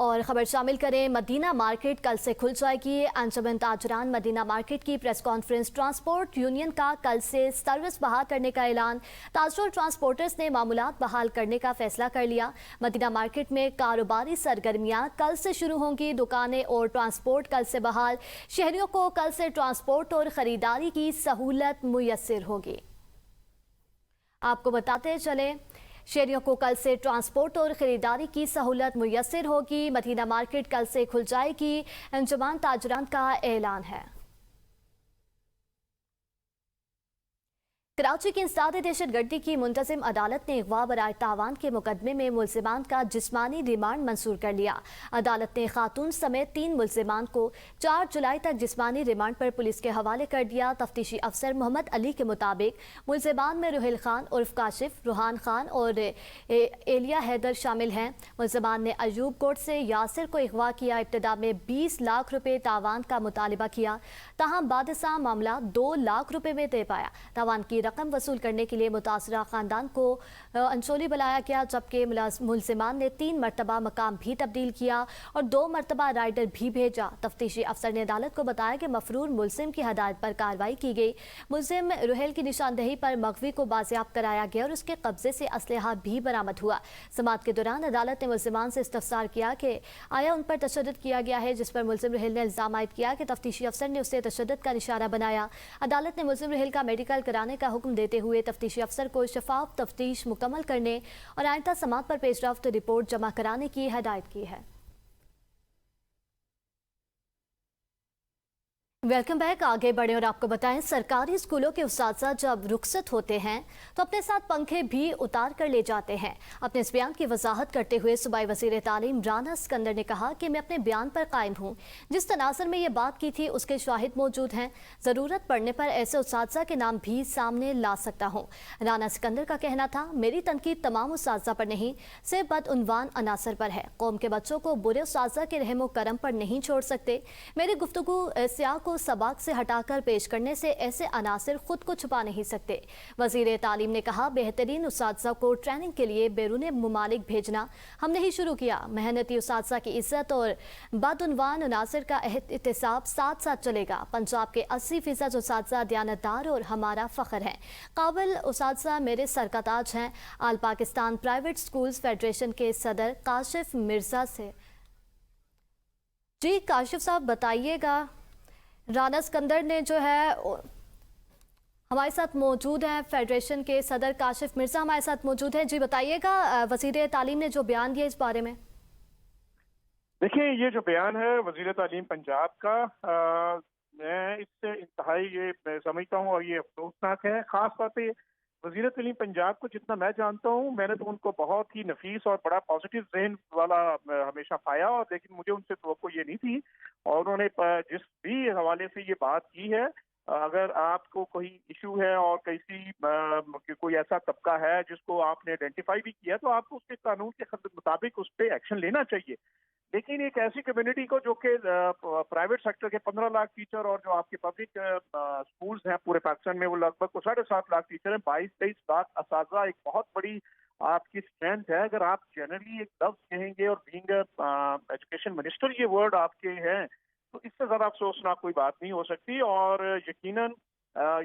اور خبر شامل کریں، مدینہ مارکیٹ کل سے کھل جائے گی۔ انجمن تاجران مدینہ مارکیٹ کی پریس کانفرنس۔ ٹرانسپورٹ یونین کا کل سے سروس بحال کرنے کا اعلان۔ تاجروں اور ٹرانسپورٹرز نے معمولات بحال کرنے کا فیصلہ کر لیا۔ مدینہ مارکیٹ میں کاروباری سرگرمیاں کل سے شروع ہوں گی۔ دکانیں اور ٹرانسپورٹ کل سے بحال۔ شہریوں کو کل سے ٹرانسپورٹ اور خریداری کی سہولت میسر ہوگی۔ آپ کو بتاتے چلیں، شہریوں کو کل سے ٹرانسپورٹ اور خریداری کی سہولت میسر ہوگی۔ مدینہ مارکیٹ کل سے کھل جائے گی، انجمن تاجران کا اعلان ہے۔ کراچی کی انسداد دہشت گردی کی منتظم عدالت نے اغوا برائے تاوان کے مقدمے میں ملزمان کا جسمانی ریمانڈ منظور کر لیا۔ عدالت نے خاتون سمیت 3 ملزمان کو 4 جولائی تک جسمانی ریمانڈ پر پولیس کے حوالے کر دیا۔ تفتیشی افسر محمد علی کے مطابق ملزمان میں روہیل خان عرف کاشف، روحان خان اور ایلیا حیدر شامل ہیں۔ ملزمان نے ایوب کوٹ سے یاسر کو اغوا کیا۔ ابتدا میں 20 لاکھ روپے تاوان کا مطالبہ کیا، تاہم بعد ازاں معاملہ 2 لاکھ روپے میں طے پایا۔ تاوان کی رقم وصول کرنے کے لیے متاثرہ خاندان کو انچولی بلایا گیا، جبکہ ملزمان نے 3 مرتبہ مقام بھی تبدیل کیا اور 2 مرتبہ رائڈر بھی بھیجا۔ تفتیشی افسر نے عدالت کو بتایا کہ مفرور ملزم کی ہدایت پر کارروائی کی گئی۔ ملزم روہیل کی نشاندہی پر مغوی کو بازیاب کرایا گیا اور اس کے قبضے سے اسلحہ بھی برآمد ہوا۔ سماعت کے دوران عدالت نے ملزمان سے استفسار کیا کہ آیا ان پر تشدد کیا گیا ہے، جس پر ملزم روہیل نے الزام عائد کیا کہ تفتیشی افسر نے اسے تشدد کا نشانہ بنایا۔ عدالت نے ملزم روہیل کا میڈیکل کرانے کا حکم دیتے ہوئے تفتیشی افسر کو شفاف تفتیش مکمل کرنے اور آئندہ سماعت پر پیش رفت رپورٹ جمع کرانے کی ہدایت کی ہے۔ Welcome back. آگے بڑھیں اور آپ کو بتائیں، سرکاری اسکولوں کے اساتذہ جب رخصت ہوتے ہیں تو اپنے ساتھ پنکھے بھی اتار کر لے جاتے ہیں۔ اپنے اس بیان کی وضاحت کرتے ہوئے صوبائی وزیر تعلیم رانا سکندر نے کہا کہ میں اپنے بیان پر قائم ہوں۔ جس تناظر میں یہ بات کی تھی اس کے شاہد موجود ہیں۔ ضرورت پڑنے پر ایسے اساتذہ کے نام بھی سامنے لا سکتا ہوں۔ رانا سکندر کا کہنا تھا، میری تنقید تمام اساتذہ پر نہیں، صرف بدعنوان عناصر پر ہے۔ قوم کے بچوں کو برے اساتذہ کے رحم و کرم پر نہیں چھوڑ سکتے۔ میری گفتگو سیاق کو سباق سے ہٹا کر پیش کرنے سے ایسے عناصر خود کو چھپا نہیں سکتے۔ وزیر تعلیم نے کہا، بہترین اساتذہ کو ٹریننگ کے لیے بیرون ممالک بھیجنا ہم نے ہی شروع کیا۔ محنتی اساتذہ کی عزت اور بدعنوان عناصر کا احتساب ساتھ ساتھ چلے گا۔ پنجاب کے 80% اساتذہ دیانتدار اور ہمارا فخر ہیں۔ قابل اساتذہ میرے سر کا تاج ہیں۔ آل پاکستان پرائیویٹ سکولز فیڈریشن کے صدر کاشف مرزا سے جی کاشف صاحب بتائیے گا، رانا سکندر نے جو ہے ہمارے ساتھ موجود ہیں، فیڈریشن کے صدر کاشف مرزا ہمارے ساتھ موجود ہیں۔ جی بتائیے گا، وزیر تعلیم نے جو بیان دیا اس بارے میں۔ دیکھیں، یہ جو بیان ہے وزیر تعلیم پنجاب کا، میں اس سے انتہائی یہ سمجھتا ہوں اور یہ افسوسناک ہے۔ خاص طور پہ وزیر تعلیم پنجاب کو جتنا میں جانتا ہوں، میں نے تو ان کو بہت ہی نفیس اور بڑا پازیٹیو ذہن والا ہمیشہ پایا، اور لیکن مجھے ان سے توقع یہ نہیں تھی، اور انہوں نے جس بھی حوالے سے یہ بات کی ہے، اگر آپ کو کوئی ایشو ہے اور کوئی ایسا طبقہ ہے جس کو آپ نے آئیڈینٹیفائی بھی کیا، تو آپ کو اس کے قانون کے مطابق اس پہ ایکشن لینا چاہیے۔ لیکن ایک ایسی کمیونٹی کو جو کہ پرائیویٹ سیکٹر کے 15 لاکھ ٹیچر اور جو آپ کے پبلک سکولز ہیں پورے پاکستان میں، وہ لگ بھگ 7.5 لاکھ ٹیچر ہیں، 22-23 لاکھ اساتذہ، ایک بہت بڑی آپ کی اسٹرینتھ ہے۔ اگر آپ جنرلی ایک لفظ کہیں گے اور بینگ ایجوکیشن منسٹر یہ ورڈ آپ کے ہیں، تو اس سے زیادہ افسوسناک کوئی بات نہیں ہو سکتی۔ اور یقیناً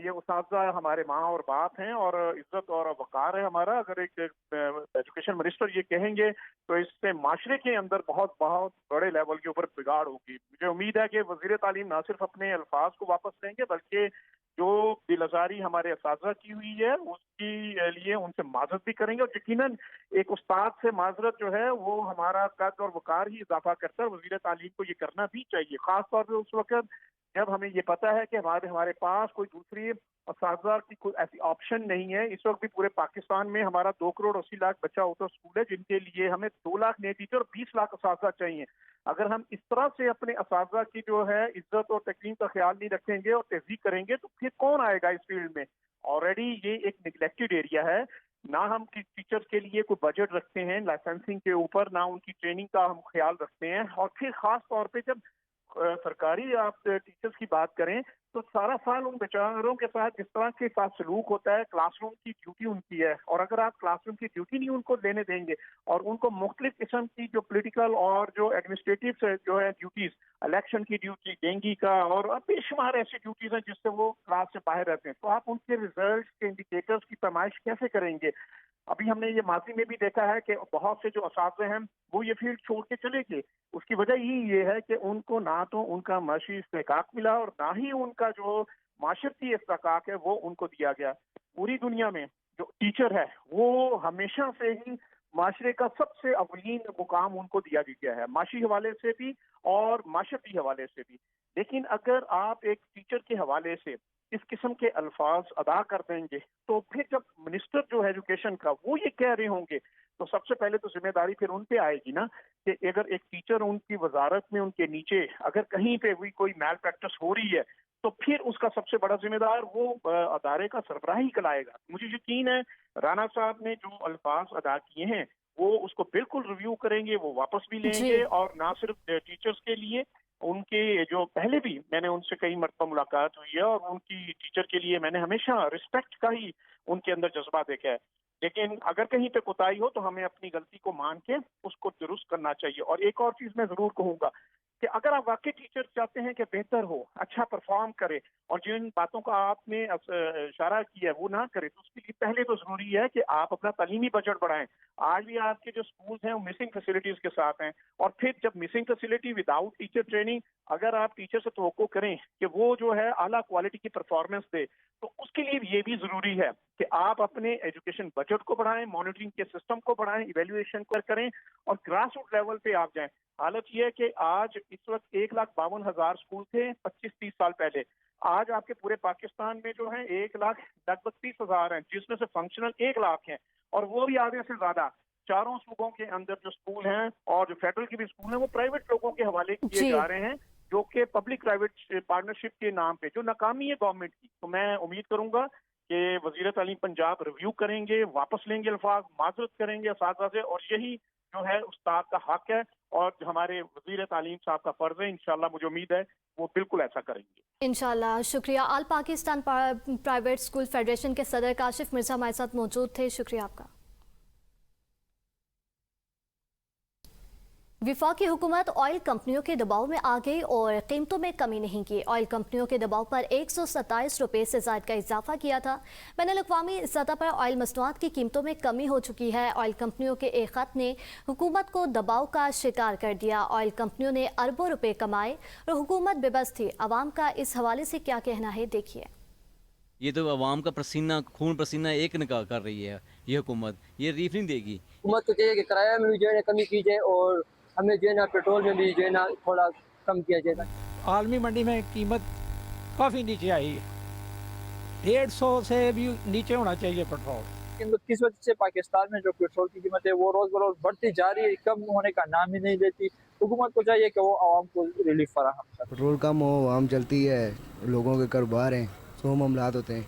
یہ اساتذہ ہمارے ماں اور باپ ہیں اور عزت اور وقار ہے ہمارا۔ اگر ایک ایجوکیشن منسٹر یہ کہیں گے تو اس سے معاشرے کے اندر بہت بہت بڑے لیول کے اوپر بگاڑ ہوگی۔ مجھے امید ہے کہ وزیر تعلیم نہ صرف اپنے الفاظ کو واپس لیں گے، بلکہ جو دل آزاری ہمارے اساتذہ کی ہوئی ہے اس کی لیے ان سے معذرت بھی کریں گے، اور یقیناً ایک استاد سے معذرت جو ہے وہ ہمارا قد اور وقار ہی اضافہ کرتا ہے۔ وزیر تعلیم کو یہ کرنا بھی چاہیے، خاص طور پہ اس وقت جب ہمیں یہ پتہ ہے کہ ہمارے پاس کوئی دوسری اساتذہ کی کوئی ایسی آپشن نہیں ہے۔ اس وقت بھی پورے پاکستان میں ہمارا 2.80 کروڑ بچہ ہوتا اسکول ہے، جن کے لیے ہمیں 2 لاکھ نئے ٹیچر اور 20 لاکھ اساتذہ چاہیے۔ اگر ہم اس طرح سے اپنے اساتذہ کی جو ہے عزت اور تکریم کا خیال نہیں رکھیں گے اور تہذیب کریں گے تو پھر کون آئے گا اس فیلڈ میں؟ آلریڈی یہ ایک نگلیکٹڈ ایریا ہے۔ نہ ہم ٹیچرز کے لیے کوئی بجٹ رکھتے ہیں لائسنسنگ کے اوپر، نہ ان کی ٹریننگ کا ہم خیال رکھتے ہیں، اور پھر خاص طور پہ جب سرکاری آپ ٹیچرز کی بات کریں तो सारा साल उन बेचारों के साथ जिस तरह के साथ सलूक होता है, क्लासरूम की ड्यूटी उनकी है, और अगर आप क्लासरूम की ड्यूटी नहीं उनको देने देंगे और उनको मुख्तलिफ किस्म की जो पॉलिटिकल और जो एडमिनिस्ट्रेटिव जो है ड्यूटीज, इलेक्शन की ड्यूटी, डेंगी का और बेशुमार ऐसी ड्यूटीज हैं जिससे वो क्लास से बाहर रहते हैं, तो आप उनके रिजल्ट के इंडिकेटर्स की पैमाइश कैसे करेंगे? अभी हमने ये माजी में भी देखा है कि बहुत से जो असातिज़े हैं वो ये फील्ड छोड़ के चले गए। उसकी वजह ये है कि उनको ना तो उनका माशी इस्तेहकाक मिला और ना ही उनका जो माशरती इस्तेहकाक है वो उनको दिया गया। पूरी दुनिया में जो टीचर है वो हमेशा से ही माशरे का सबसे अवलीन मुकाम उनको दिया गया है, माशी हवाले से भी और माशरती हवाले से भी। लेकिन अगर आप एक टीचर के हवाले से इस किस्म के अल्फाज अदा कर देंगे तो फिर जब मिनिस्टर जो है एजुकेशन का वो ये कह रहे होंगे तो सबसे पहले तो जिम्मेदारी फिर उन पे आएगी ना कि अगर एक टीचर उनकी वजारत में उनके नीचे अगर कहीं पे भी कोई मैल प्रैक्टिस हो रही है तो फिर उसका सबसे बड़ा जिम्मेदार वो अदारे का सरबराह ही कहलाएगा। मुझे यकीन है राणा साहब ने जो अल्फाज अदा किए हैं वो उसको बिल्कुल रिव्यू करेंगे, वो वापस भी लेंगे और ना सिर्फ टीचर्स के लिए, उनके जो पहले भी मैंने उनसे कई मरतबा मुलाकात हुई है और उनकी टीचर के लिए मैंने हमेशा रिस्पेक्ट का ही उनके अंदर जज्बा देखा है। लेकिन अगर कहीं पे कोताही हो तो हमें अपनी गलती को मान के उसको दुरुस्त करना चाहिए। और एक और चीज मैं जरूर कहूंगा कि अगर आप वाकई टीचर चाहते हैं कि बेहतर हो, अच्छा परफॉर्म करे और जिन बातों का आपने इशारा किया है वो ना करे, तो उसके लिए पहले तो जरूरी है कि आप अपना तालीमी बजट बढ़ाएं। आज भी आपके जो स्कूल्स हैं वो मिसिंग फैसिलिटीज के साथ हैं, और फिर जब missing facility without teacher training, अगर आप टीचर से तवक्को करें कि वो जो है आला क्वालिटी की परफॉर्मेंस दे, तो उसके लिए ये भी जरूरी है कि आप अपने एजुकेशन बजट को बढ़ाएं, मॉनिटरिंग के सिस्टम को बढ़ाएं, इवेल्युएशन करें और ग्रास रूट लेवल पे आप जाएं। हालत यह है कि आज इस वक्त 1,52,000 स्कूल थे 25-30 साल पहले, आज आपके पूरे पाकिस्तान में जो है 1,30,000 हैं, जिसमें से फंक्शनल 1 लाख हैं, और वो भी आधे से ज्यादा चारों सूबों के अंदर जो स्कूल हैं और जो फेडरल के भी स्कूल हैं वो प्राइवेट लोगों के हवाले किए जा रहे हैं, जो कि पब्लिक प्राइवेट पार्टनरशिप के नाम पे जो नाकामी है गवर्नमेंट की। तो मैं उम्मीद करूंगा कि वज़ीर तालीम पंजाब रिव्यू करेंगे, वापस लेंगे अल्फाज, माजरत करेंगे असातिज़ा से, और यही जो है उस्ताद का हक है और हमारे वज़ीर तालीम साहब का फर्ज है। इंशाल्लाह मुझे उम्मीद है वो बिल्कुल ऐसा करेंगे इंशाल्लाह। शुक्रिया। आल पाकिस्तान प्राइवेट स्कूल फेडरेशन के सदर काशिफ मिर्जा हमारे साथ मौजूद थे, शुक्रिया आपका। वफाकी हुकूमत ऑयल कंपनियों के दबाव में आ गई और कीमतों में कमी नहीं की। ऑयल कंपनियों के दबाव पर 127 रुपये से ज़ायद का इजाफा किया था। बैनुल-अक़वामी सतह पर ऑयल मसनूआत की कीमतों में कमी हो चुकी है। ऑयल कंपनियों के एक ख़त ने हुकूमत को दबाव का शिकार कर दिया। ऑयल कंपनियों ने अरबों रुपये कमाए और हुकूमत बेबस थी। आवाम का इस हवाले से क्या कहना है, देखिए। ये तो आवाम का पसीना, खून पसीना एक निकाल कर रही है ये हुकूमत, ये रिलीफ नहीं देगी। हुकूमत को चाहिए कि किराया में भी जो है कमी की जाए और हमें जो है ना पेट्रोल में भी जो है ना थोड़ा कम किया जाएगा। आलमी मंडी में कीमत काफ़ी नीचे आई है, 150 से भी नीचे होना चाहिए पेट्रोल। किस वजह से पाकिस्तान में जो पेट्रोल की कीमत है वो रोज़ बरोज़ बढ़ती जा रही है, कम होने का नाम ही नहीं लेती। हुकूमत को चाहिए कि वो आवाम को रिलीफ फराहम करे। पेट्रोल कम हो, आवाम चलती है, लोगों के कारोबार हैं, सौ मामलात होते हैं।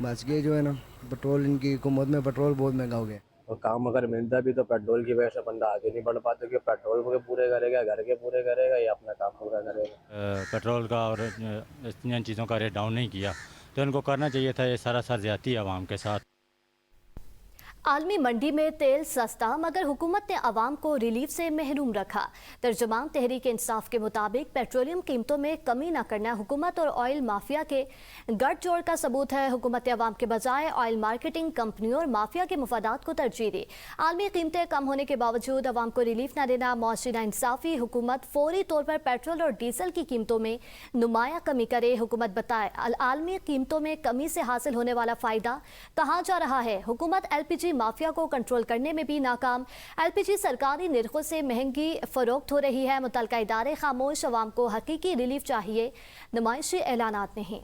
बस ये जो है ना पेट्रोल, इनकी हुकूमत में पेट्रोल बहुत महंगा हो गया। और काम अगर मिलता भी तो पेट्रोल की वजह से बंदा आगे नहीं बढ़ पाता, क्योंकि पेट्रोल के पूरे करेगा, घर के पूरे करेगा या अपना काम पूरा करेगा। पेट्रोल का और इन चीज़ों का रेट डाउन नहीं किया तो इनको करना चाहिए था। ये सरासर ज़्यादती है आवाम के साथ। आलमी मंडी में तेल सस्ता मगर हुकूमत ने आवाम को रिलीफ से महरूम रखा। तर्जुमान तहरीक इंसाफ के मुताबिक पेट्रोलियम कीमतों में कमी न करना हुकूमत और ऑयल माफिया के गठजोड़ का सबूत है। हुकूमत ने आवाम के बजाय ऑयल मार्केटिंग कंपनियों और माफिया के मुफादात को तरजीह दी। आलमी कीमतें कम होने के बावजूद आवाम को रिलीफ न देना मुआशी नाइंसाफी। हुकूमत फौरी तौर पर पेट्रोल और डीजल की कीमतों में नुमाया कमी करे। हुकूमत बताए आलमी कीमतों में कमी से हासिल होने वाला फ़ायदा कहाँ जा रहा है। हुकूमत LPG माफिया को कंट्रोल करने में भी नाकाम। LPG सरकारी निर्खों से महंगी फरोख्त हो रही है। मुतल्लिका इदारे खामोश, अवाम को हकीकी रिलीफ चाहिए, नुमाइशी ऐलानात नहीं।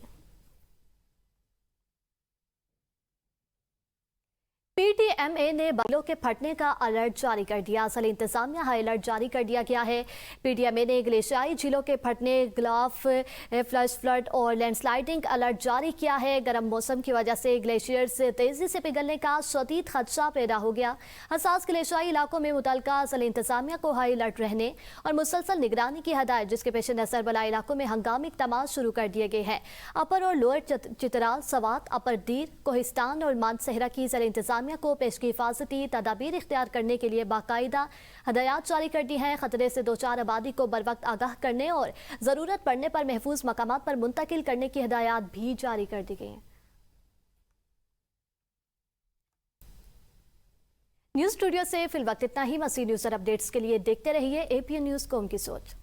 PDMA ने बादलों के फटने का अलर्ट जारी कर दिया। ज़िला इंतजामिया हाई अलर्ट जारी कर दिया गया है। PDMA ने ग्लेशियाई झीलों के फटने, ग्लाफ, फ्लैश फ्लड और लैंडस्लाइडिंग अलर्ट जारी किया है। गर्म मौसम की वजह से ग्लेशियर्स तेजी से पिघलने का शदीद खदशा पैदा हो गया। हसास ग्लेशियाई इलाकों में मुतल्लिका ज़िला इंतजामिया को हाई अलर्ट रहने और मुसलसल निगरानी की हदायत, जिसके पेश नज़र बला इलाकों में हंगामी इक़दामात शुरू कर दिए गए हैं। अपर और लोअर चित्राल, सवात, अपर दीर, कोहिस्तान और मानसहरा की ज़िला इंतजामिया को पेश की हिफाजती तदाबीर इख्तियार करने के लिए बाकायदा हदायत जारी कर दी हैं। खतरे से दो चार आबादी को बर वक्त आगाह करने और ज़रूरत पड़ने पर महफूज मकामात पर मुंतकिल करने की हदायत भी जारी कर दी गई हैं। न्यूज़ स्टूडियो से फिल वक्त इतना ही। मज़ीद न्यूज़ और अपडेट्स के लिए देखते रहिए APN न्यूज़ कौम की सोच।